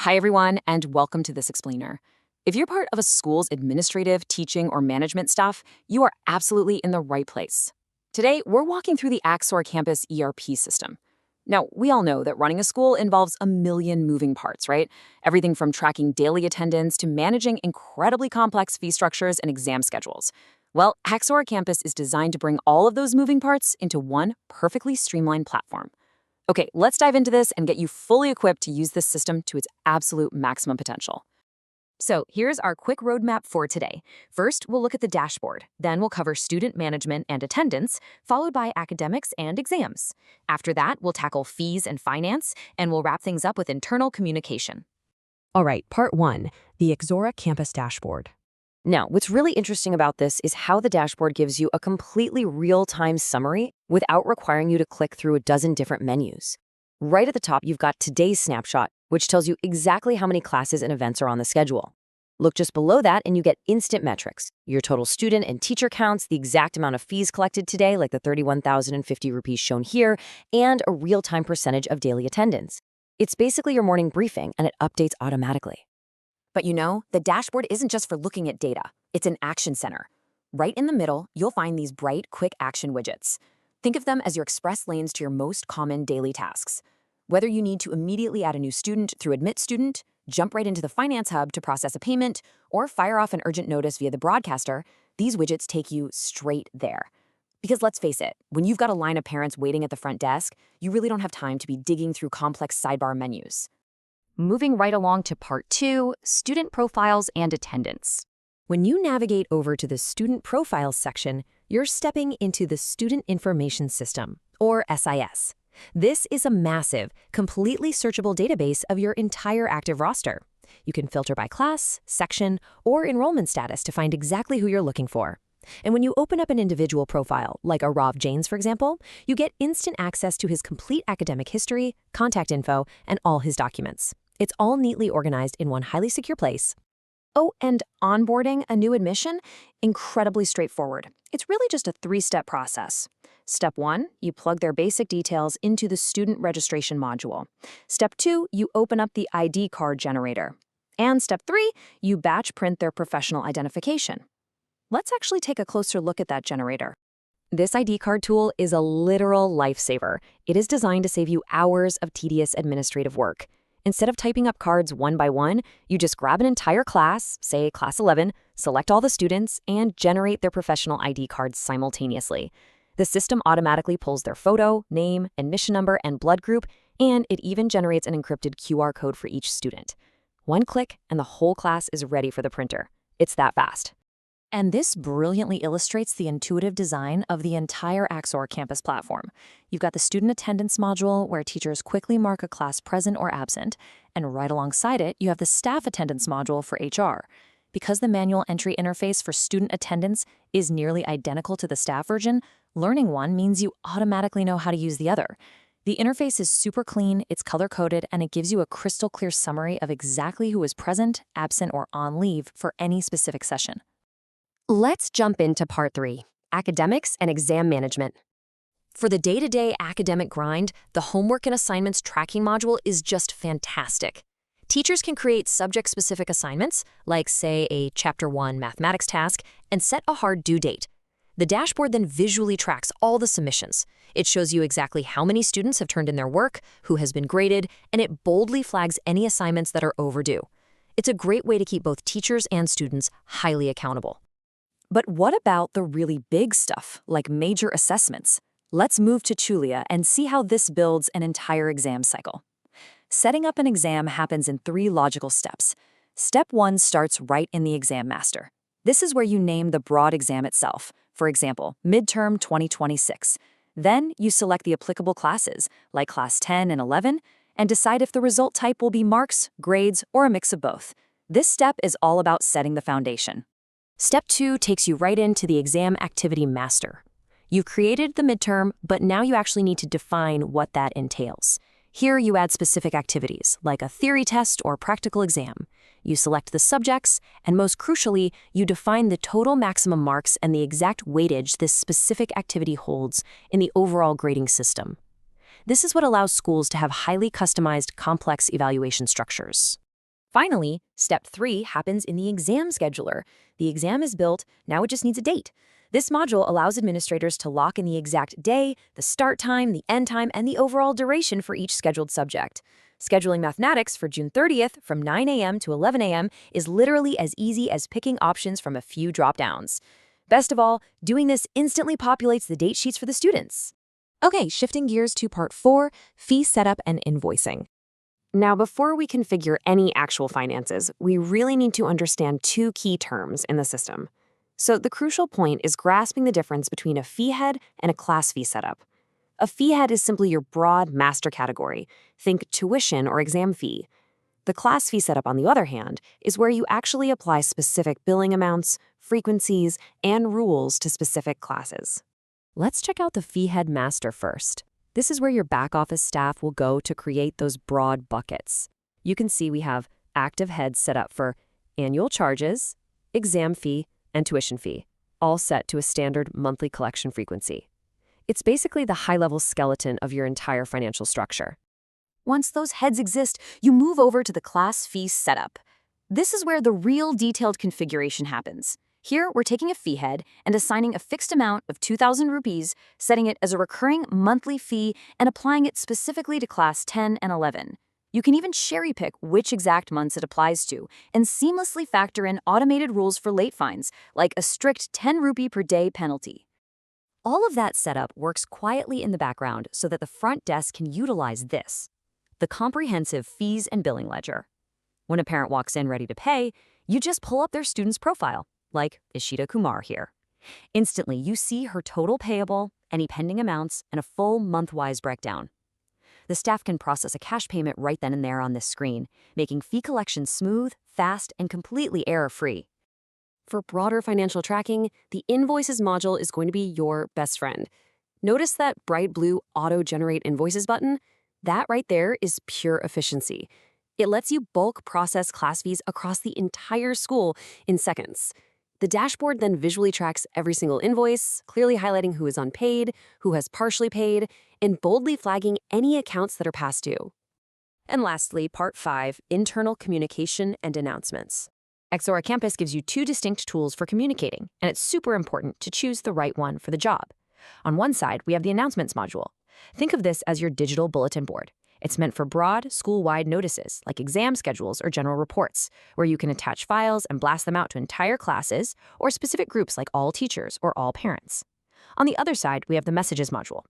Hi, everyone, and welcome to This Explainer. If you're part of a school's administrative, teaching, or management staff, you are absolutely in the right place. Today, we're walking through the Axora Campus ERP system. Now, we all know that running a school involves a million moving parts, right? Everything from tracking daily attendance to managing incredibly complex fee structures and exam schedules. Well, Axora Campus is designed to bring all of those moving parts into one perfectly streamlined platform. Okay, let's dive into this and get you fully equipped to use this system to its absolute maximum potential. So here's our quick roadmap for today. First, we'll look at the dashboard. Then we'll cover student management and attendance, followed by academics and exams. After that, we'll tackle fees and finance, and we'll wrap things up with internal communication. All right, part 1, the Axora Campus dashboard. Now, what's really interesting about this is how the dashboard gives you a completely real-time summary without requiring you to click through a dozen different menus. Right at the top, you've got today's snapshot, which tells you exactly how many classes and events are on the schedule. Look just below that and you get instant metrics, your total student and teacher counts, the exact amount of fees collected today, like the 31,050 rupees shown here, and a real-time percentage of daily attendance. It's basically your morning briefing, and it updates automatically. But you know, the dashboard isn't just for looking at data. It's an action center. Right in the middle, you'll find these bright, quick action widgets. Think of them as your express lanes to your most common daily tasks. Whether you need to immediately add a new student through Admit Student, jump right into the Finance Hub to process a payment, or fire off an urgent notice via the broadcaster, these widgets take you straight there. Because let's face it, when you've got a line of parents waiting at the front desk, you really don't have time to be digging through complex sidebar menus. Moving right along to part 2, student profiles and attendance. When you navigate over to the Student Profiles section, you're stepping into the Student Information System, or SIS. This is a massive, completely searchable database of your entire active roster. You can filter by class, section, or enrollment status to find exactly who you're looking for. And when you open up an individual profile, like a Rob Janes, for example, you get instant access to his complete academic history, contact info, and all his documents. It's all neatly organized in one highly secure place. Oh, and onboarding a new admission? Incredibly straightforward. It's really just a 3-step process. Step 1, you plug their basic details into the student registration module. Step 2, you open up the ID card generator. And Step 3, you batch print their professional identification. Let's actually take a closer look at that generator. This ID card tool is a literal lifesaver. It is designed to save you hours of tedious administrative work. Instead of typing up cards one by one, you just grab an entire class, say class 11, select all the students, and generate their professional ID cards simultaneously. The system automatically pulls their photo, name, admission number, and blood group, and it even generates an encrypted QR code for each student. One click, and the whole class is ready for the printer. It's that fast. And this brilliantly illustrates the intuitive design of the entire Axora Campus platform. You've got the student attendance module, where teachers quickly mark a class present or absent, and right alongside it, you have the staff attendance module for HR. Because the manual entry interface for student attendance is nearly identical to the staff version, learning one means you automatically know how to use the other. The interface is super clean, it's color-coded, and it gives you a crystal clear summary of exactly who is present, absent, or on leave for any specific session. Let's jump into part 3, academics and exam management. For the day-to-day academic grind, the homework and assignments tracking module is just fantastic. Teachers can create subject-specific assignments, like, say, a Chapter 1 mathematics task, and set a hard due date. The dashboard then visually tracks all the submissions. It shows you exactly how many students have turned in their work, who has been graded, and it boldly flags any assignments that are overdue. It's a great way to keep both teachers and students highly accountable. But what about the really big stuff, like major assessments? Let's move to Chulia and see how this builds an entire exam cycle. Setting up an exam happens in 3 logical steps. Step 1 starts right in the exam master. This is where you name the broad exam itself, for example, Midterm 2026. Then you select the applicable classes, like Class 10 and 11, and decide if the result type will be marks, grades, or a mix of both. This step is all about setting the foundation. Step 2 takes you right into the Exam Activity Master. You've created the midterm, but now you actually need to define what that entails. Here you add specific activities, like a theory test or practical exam. You select the subjects, and most crucially, you define the total maximum marks and the exact weightage this specific activity holds in the overall grading system. This is what allows schools to have highly customized, complex evaluation structures. Finally, step 3 happens in the exam scheduler. The exam is built, now it just needs a date. This module allows administrators to lock in the exact day, the start time, the end time, and the overall duration for each scheduled subject. Scheduling mathematics for June 30th from 9 a.m. to 11 a.m. is literally as easy as picking options from a few drop-downs. Best of all, doing this instantly populates the date sheets for the students. Okay, shifting gears to part 4, fee setup and invoicing. Now, before we configure any actual finances, we really need to understand two key terms in the system. So the crucial point is grasping the difference between a fee head and a class fee setup. A fee head is simply your broad master category. Think tuition or exam fee. The class fee setup, on the other hand, is where you actually apply specific billing amounts, frequencies, and rules to specific classes. Let's check out the fee head master first. This is where your back office staff will go to create those broad buckets. You can see we have active heads set up for annual charges, exam fee, and tuition fee, all set to a standard monthly collection frequency. It's basically the high-level skeleton of your entire financial structure. Once those heads exist, you move over to the class fee setup. This is where the real detailed configuration happens. Here, we're taking a fee head and assigning a fixed amount of 2,000 rupees, setting it as a recurring monthly fee, and applying it specifically to class 10 and 11. You can even cherry-pick which exact months it applies to, and seamlessly factor in automated rules for late fines, like a strict 10 rupee per day penalty. All of that setup works quietly in the background so that the front desk can utilize this, the comprehensive fees and billing ledger. When a parent walks in ready to pay, you just pull up their student's profile, like Ishita Kumar here. Instantly, you see her total payable, any pending amounts, and a full month-wise breakdown. The staff can process a cash payment right then and there on this screen, making fee collection smooth, fast, and completely error-free. For broader financial tracking, the Invoices module is going to be your best friend. Notice that bright blue Auto-Generate Invoices button? That right there is pure efficiency. It lets you bulk process class fees across the entire school in seconds. The dashboard then visually tracks every single invoice, clearly highlighting who is unpaid, who has partially paid, and boldly flagging any accounts that are past due. And lastly, part 5, internal communication and announcements. Axora Campus gives you 2 distinct tools for communicating, and it's super important to choose the right one for the job. On one side, we have the announcements module. Think of this as your digital bulletin board. It's meant for broad, school-wide notices, like exam schedules or general reports, where you can attach files and blast them out to entire classes or specific groups like all teachers or all parents. On the other side, we have the messages module.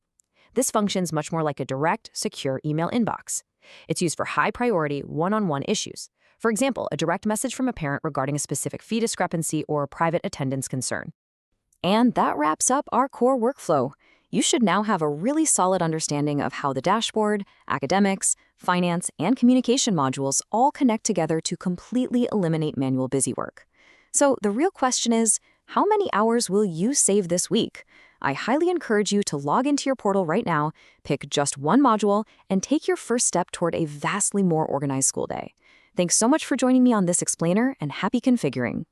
This functions much more like a direct, secure email inbox. It's used for high-priority, one-on-one issues. For example, a direct message from a parent regarding a specific fee discrepancy or a private attendance concern. And that wraps up our core workflow. You should now have a really solid understanding of how the dashboard, academics, finance, and communication modules all connect together to completely eliminate manual busywork. So the real question is, how many hours will you save this week? I highly encourage you to log into your portal right now, pick just one module, and take your first step toward a vastly more organized school day. Thanks so much for joining me on this explainer, and happy configuring.